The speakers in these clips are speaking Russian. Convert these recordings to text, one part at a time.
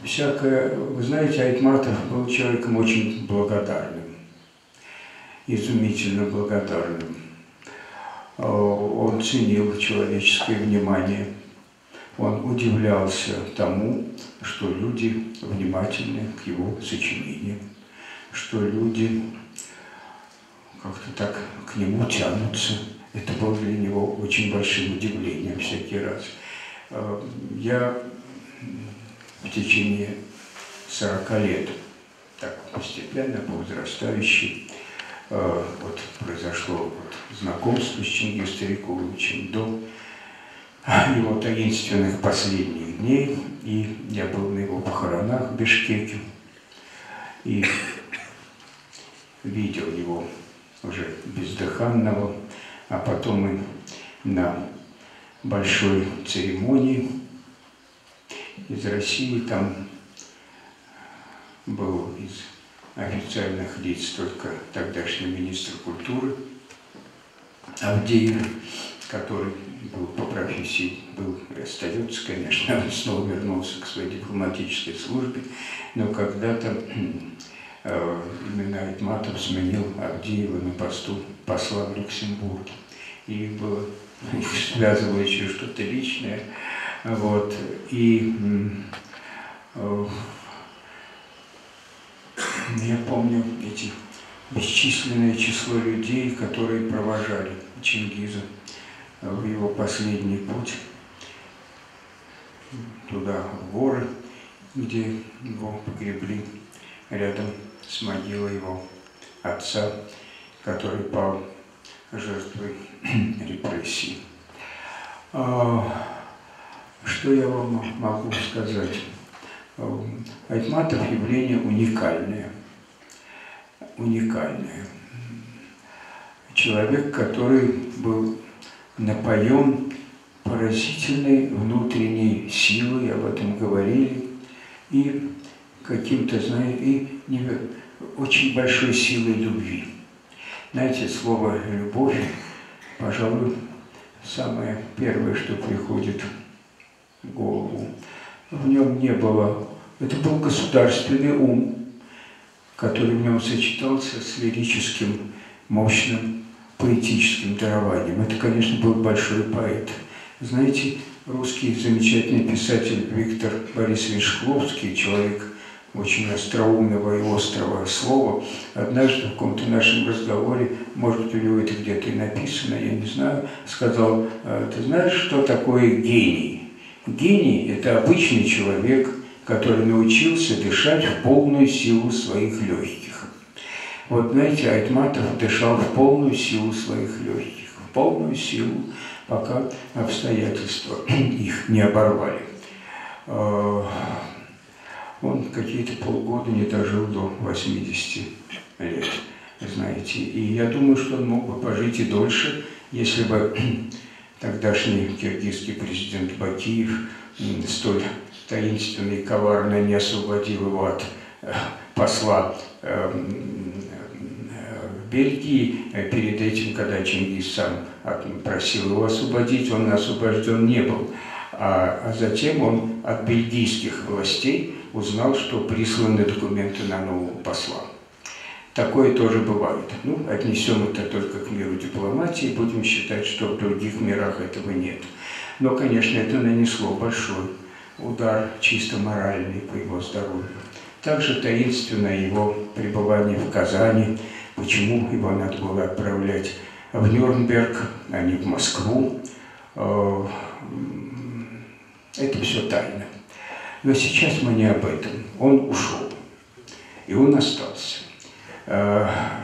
всякое... Вы знаете, Айтматов был человеком очень благодарным, изумительно благодарным. Он ценил человеческое внимание, он удивлялся тому, что люди внимательны к его сочинениям, что люди как-то так к нему тянутся. Это было для него очень большим удивлением всякий раз. Я в течение 40 лет, так постепенно, по-возрастающей, вот произошло знакомство с Чингис Стариковичем до его таинственных последних дней, и я был на его похоронах в Бишкеке, и видел его уже бездыханного, а потом и на большой церемонии из России. Там был из официальных лиц только тогдашний министр культуры Авдеев, который был по профессии, был и остается, конечно, он снова вернулся к своей дипломатической службе, но когда-то именно Айтматов сменил Авдеева на посту посла в Люксембурге. И было, их связывало еще что-то личное. Вот. И я помню эти бесчисленное число людей, которые провожали Чингиза в его последний путь туда, в горы, где его погребли рядом с могилой его отца, который пал жертвой репрессий. Что я вам могу сказать? Айтматов явление уникальное. Уникальное. Человек, который был напоен поразительной внутренней силой, об этом говорили, и каким-то, знаете, и очень большой силой любви. Знаете, слово «любовь», пожалуй, самое первое, что приходит в голову. В нем не было... Это был государственный ум, который в нем сочетался с лирическим, мощным, поэтическим дарованием. Это, конечно, был большой поэт. Знаете, русский замечательный писатель Виктор Борисович Шкловский, человек очень остроумного и острого слова, однажды в каком-то нашем разговоре, может быть, у него это где-то и написано, я не знаю, сказал: ты знаешь, что такое гений? Гений – это обычный человек, который научился дышать в полную силу своих легких. Вот, знаете, Айтматов дышал в полную силу своих легких, в полную силу, пока обстоятельства их не оборвали. Он какие-то полгода не дожил до 80 лет, знаете. И я думаю, что он мог бы пожить и дольше, если бы тогдашний киргизский президент Бакиев столь таинственно и коварно не освободил его от посла Бельгии. Перед этим, когда Чингис сам просил его освободить, он освобожден не был. А затем он от бельгийских властей узнал, что присланы документы на нового посла. Такое тоже бывает. Ну, отнесем это только к миру дипломатии, будем считать, что в других мирах этого нет. Но, конечно, это нанесло большой удар чисто моральный по его здоровью. Также таинственно его пребывание в Казани, почему его надо было отправлять в Нюрнберг, а не в Москву. Это все тайна. Но сейчас мы не об этом. Он ушел, и он остался.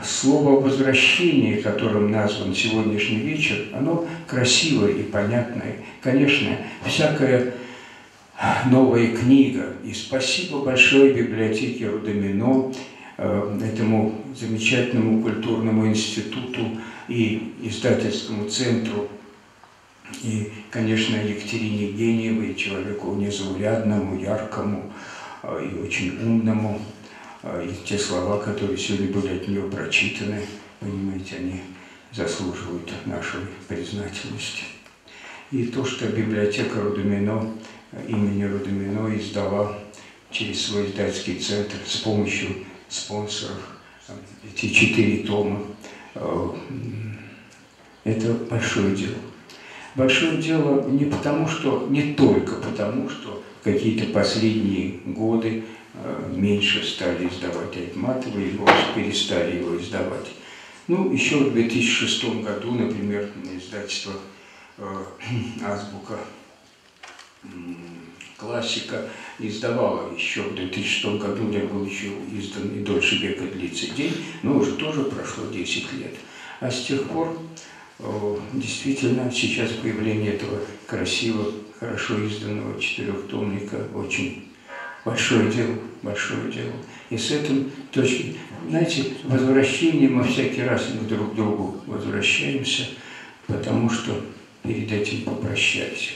Слово «возвращение», которым назван сегодняшний вечер, оно красивое и понятное. Конечно, всякая новая книга. И спасибо большое библиотеке Рудомино, этому замечательному культурному институту и издательскому центру, и, конечно, Екатерине Гениевой, человеку незаурядному, яркому и очень умному. И те слова, которые сегодня были от нее прочитаны, понимаете, они заслуживают нашей признательности. И то, что библиотека Рудомино, имени Рудомино издала через свой издательский центр с помощью спонсоров эти 4 тома. Это большое дело. Большое дело не только потому, что какие-то последние годы меньше стали издавать Айтматова, или перестали его издавать. Ну, еще в 2006 году, например, издательство «Азбука классика» издавало еще в 2006 году, где был еще издан «И дольше века длится день», но уже тоже прошло 10 лет. А с тех пор действительно сейчас появление этого красивого, хорошо изданного 4-томника очень большое дело, большое дело. И с этой точки, знаете, возвращение мы всякий раз друг к другу возвращаемся, потому что перед этим попрощались.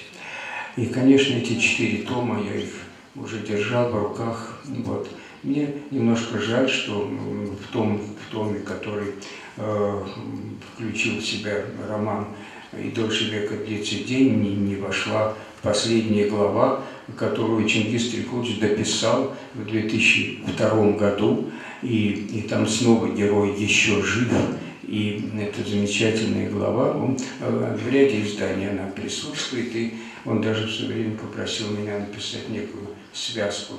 И, конечно, эти 4 тома, я их уже держал в руках. Вот. Мне немножко жаль, что в томе, который включил в себя роман «И дольше века длится день», не вошла последняя глава, которую Чингис Трикулович дописал в 2002 году. И там снова герой еще жив. И эта замечательная глава, в ряде изданий она присутствует, и он даже в свое время попросил меня написать некую связку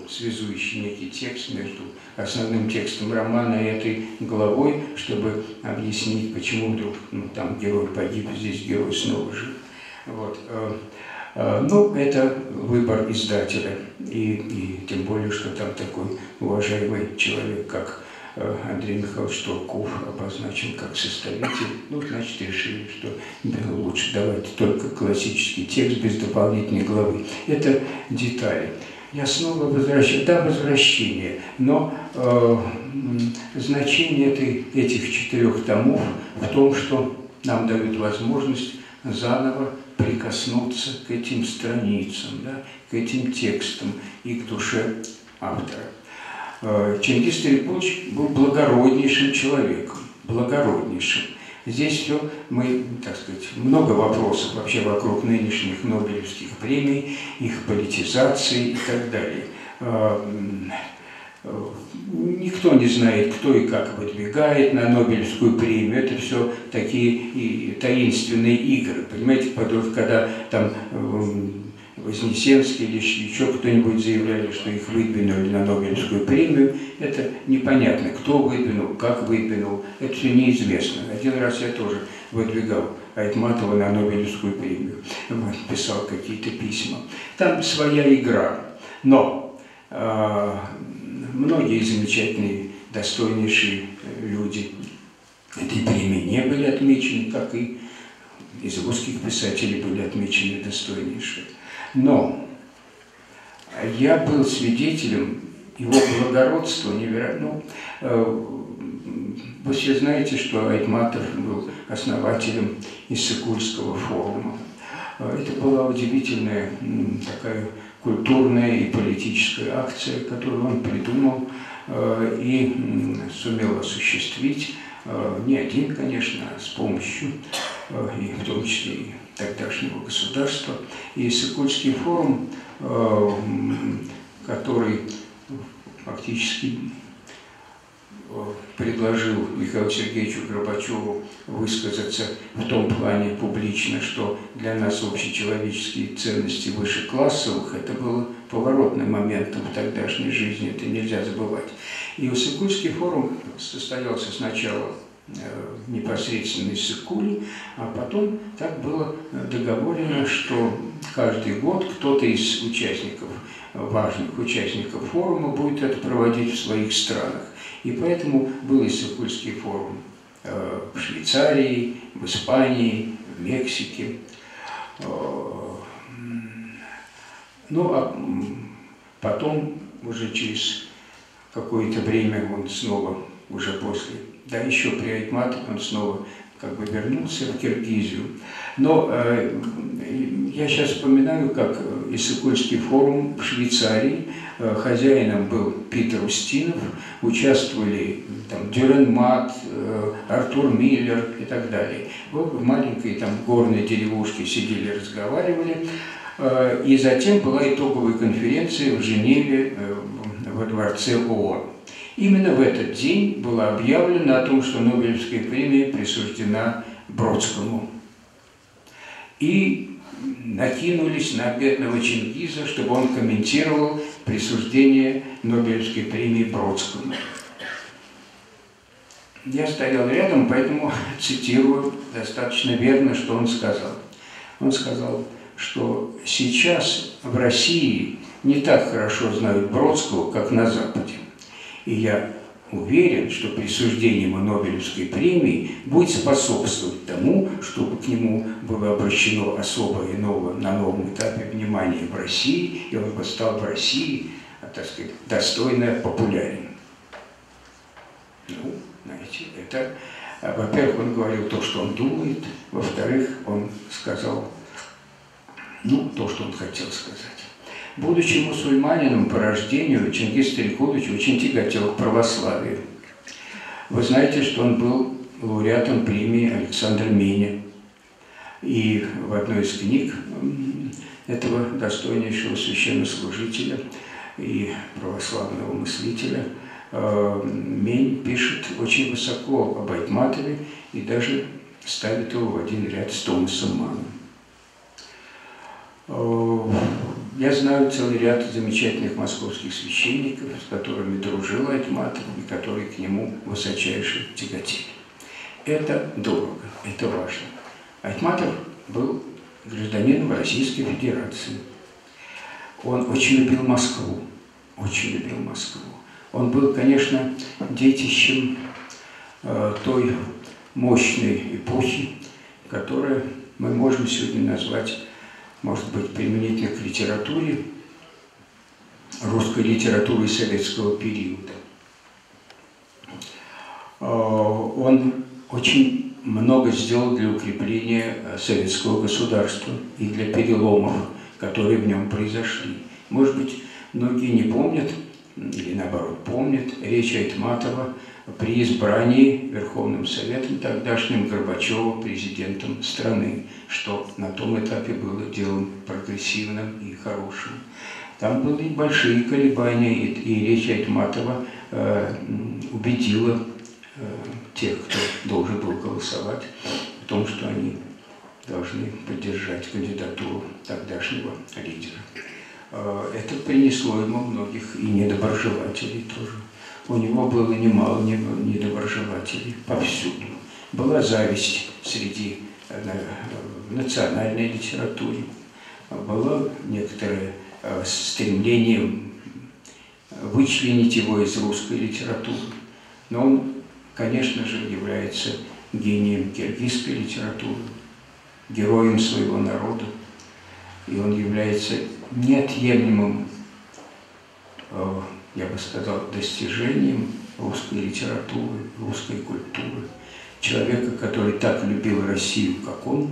связующий некий текст между основным текстом романа и этой главой, чтобы объяснить, почему вдруг там герой погиб, здесь герой снова жив. Вот. Ну, это выбор издателя, и тем более, что там такой уважаемый человек, как Андрей Михайлович Турков, обозначен как составитель. Ну, значит, решили, что лучше давать только классический текст без дополнительной главы. Это детали. Я снова возвращаюсь. Да, возвращение, но значение этих 4 томов в том, что нам дают возможность заново прикоснуться к этим страницам, да, к этим текстам и к душе автора. Чингис Трикулович был благороднейшим человеком, благороднейшим. Здесь все, так сказать, много вопросов вообще вокруг нынешних Нобелевских премий, их политизации и так далее. Никто не знает, кто и как выдвигает на Нобелевскую премию. Это все такие таинственные игры. Понимаете, когда там Вознесенский или еще кто-нибудь заявляли, что их выдвинули на Нобелевскую премию, это непонятно, кто выдвинул, как выдвинул, это все неизвестно. Один раз я тоже выдвигал Айтматова на Нобелевскую премию, писал какие-то письма. Там своя игра, но многие замечательные, достойнейшие люди этой премии не были отмечены, как и из русских писателей были отмечены достойнейшие. Но я был свидетелем его благородства невероятно. Вы все знаете, что Айтматов был основателем Иссык-Кульского форума. Это была удивительная такая культурная и политическая акция, которую он придумал и сумел осуществить. Не один, конечно, а с помощью, и в том числе и тогдашнего государства. И Иссык-Кульский форум, который фактически предложил Михаилу Сергеевичу Горбачеву высказаться в том плане публично, что для нас общечеловеческие ценности выше классовых, это было поворотным моментом в тогдашней жизни, это нельзя забывать. И Иссык-Кульский форум состоялся сначала непосредственно из Иссык-Кули, а потом так было договорено, что каждый год кто-то из участников, важных участников форума будет это проводить в своих странах. И поэтому был Иссык-Кульский форум в Швейцарии, в Испании, в Мексике. Ну, а потом, уже через какое-то время, он снова, уже после, да, еще при Айтматове, он снова как бы вернулся в Киргизию. Но я сейчас вспоминаю, как Иссык-Кульский форум в Швейцарии, хозяином был Питер Устинов, участвовали там Дюренмат, Артур Миллер и так далее. Вот в маленькой там горной деревушке сидели, разговаривали. И затем была итоговая конференция в Женеве во дворце ООН. Именно в этот день было объявлено о том, что Нобелевская премия присуждена Бродскому. И накинулись на бедного Чингиза, чтобы он комментировал присуждение Нобелевской премии Бродскому. Я стоял рядом, поэтому цитирую достаточно верно, что он сказал. Он сказал, что сейчас в России не так хорошо знают Бродского, как на Западе. И я уверен, что присуждение ему Нобелевской премии будет способствовать тому, чтобы к нему было обращено особое на новом этапе внимание в России, и он бы стал в России, так сказать, достойно популярен. Ну, знаете, это, во-первых, он говорил то, что он думает, во-вторых, он сказал, ну, то, что он хотел сказать. Будучи мусульманином по рождению, Чингиз Толикулович очень тяготел к православию. Вы знаете, что он был лауреатом премии Александра Меня. И в одной из книг этого достойнейшего священнослужителя и православного мыслителя Мень пишет очень высоко об Айтматове и даже ставит его в один ряд с Томасом Манном. Я знаю целый ряд замечательных московских священников, с которыми дружил Айтматов и которые к нему высочайше тяготели. Это дорого, это важно. Айтматов был гражданином Российской Федерации. Он очень любил Москву, очень любил Москву. Он был, конечно, детищем той мощной эпохи, которую мы можем сегодня назвать, может быть, применительно к литературе, русской литературы советского периода. Он очень много сделал для укрепления советского государства и для переломов, которые в нем произошли. Может быть, многие не помнят, или наоборот помнят, речь Айтматова при избрании Верховным Советом тогдашним Горбачева президентом страны, что на том этапе было делом прогрессивным и хорошим. Там были большие колебания, и речь Айтматова убедила тех, кто должен был голосовать, в том, что они должны поддержать кандидатуру тогдашнего лидера. Это принесло ему многих и недоброжелателей тоже. У него было немало недоброжелателей повсюду. Была зависть среди национальной литературы, было некоторое стремление вычленить его из русской литературы. Но он, конечно же, является гением киргизской литературы, героем своего народа, и он является неотъемлемым, я бы сказал, достижением русской литературы, русской культуры. Человека, который так любил Россию, как он,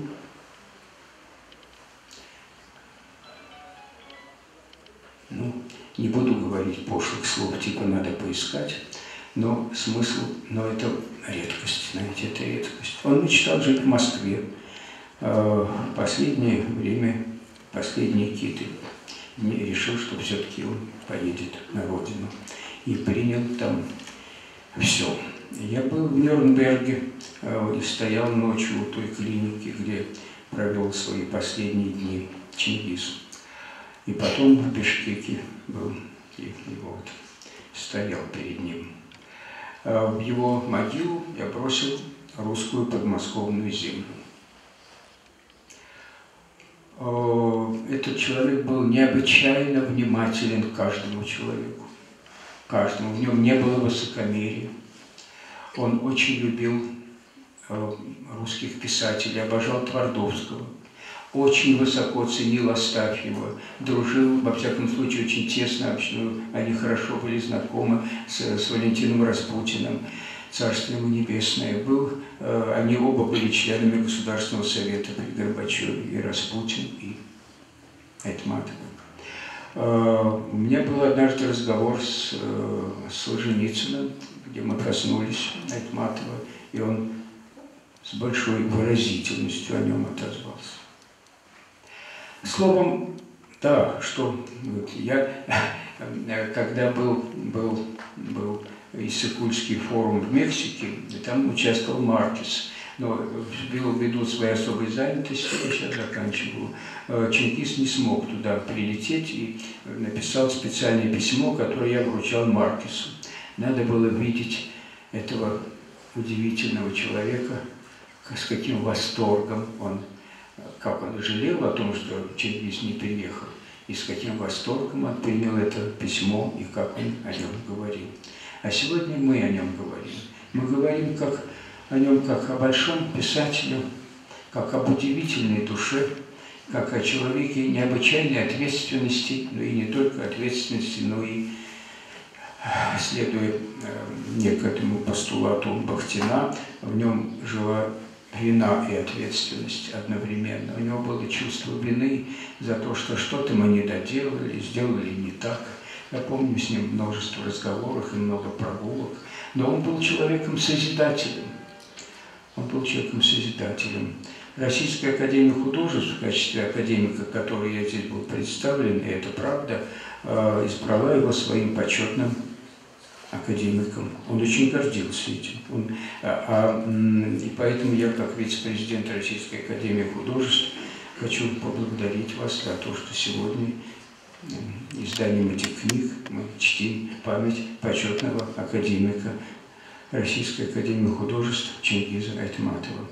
ну, не буду говорить пошлых слов, типа надо поискать, но смысл, но это редкость, знаете, это редкость. Он мечтал жить в Москве. В последнее время, последние какие-то дни решил, что все-таки он поедет на родину. И принял там все. Я был в Нюрнберге и стоял ночью у той клиники, где провел свои последние дни Чингиз. И потом в Бишкеке был, и вот стоял перед ним. В его могилу я бросил русскую подмосковную землю. Этот человек был необычайно внимателен к каждому человеку. Каждому. В нем не было высокомерия. Он очень любил русских писателей, обожал Твардовского. Очень высоко ценил Астафьева, дружил, во всяком случае, очень тесно, они хорошо были знакомы с Валентином Распутиным, Царство ему небесное. Они оба были членами Государственного совета при Горбачеве, и Распутин, и Айтматов. У меня был однажды разговор с Солженицыным, где мы коснулись Айтматова, и он с большой выразительностью о нем отозвался. Словом, да, что вот я, когда был Иссык-Кульский форум в Мексике, там участвовал Маркес. Но ввиду своей особой занятости, я сейчас заканчиваю, Чингис не смог туда прилететь и написал специальное письмо, которое я вручал Маркесу. Надо было видеть этого удивительного человека, с каким восторгом он, как он жалел о том, что Чингис не приехал, и с каким восторгом он принял это письмо, и как он о нем говорил. А сегодня мы о нем говорим. Мы говорим о нем как о большом писателе, как об удивительной душе, как о человеке необычайной ответственности, но и не только ответственности, но и, следуя некоторому постулату Бахтина, в нем жила вина и ответственность одновременно. У него было чувство вины за то, что что-то мы не доделали, сделали не так. Я помню с ним множество разговоров и много прогулок. Но он был человеком-созидателем. Он был человеком-созидателем. Российская академия художеств в качестве академика, который я здесь был представлен, и это правда, избрала его своим почетным академиком. Он очень гордился этим. И поэтому я, как вице-президент Российской академии художеств, хочу поблагодарить вас за то, что сегодня изданием этих книг мы чтим память почетного академика Российской академии художеств Чингиза Айтматова.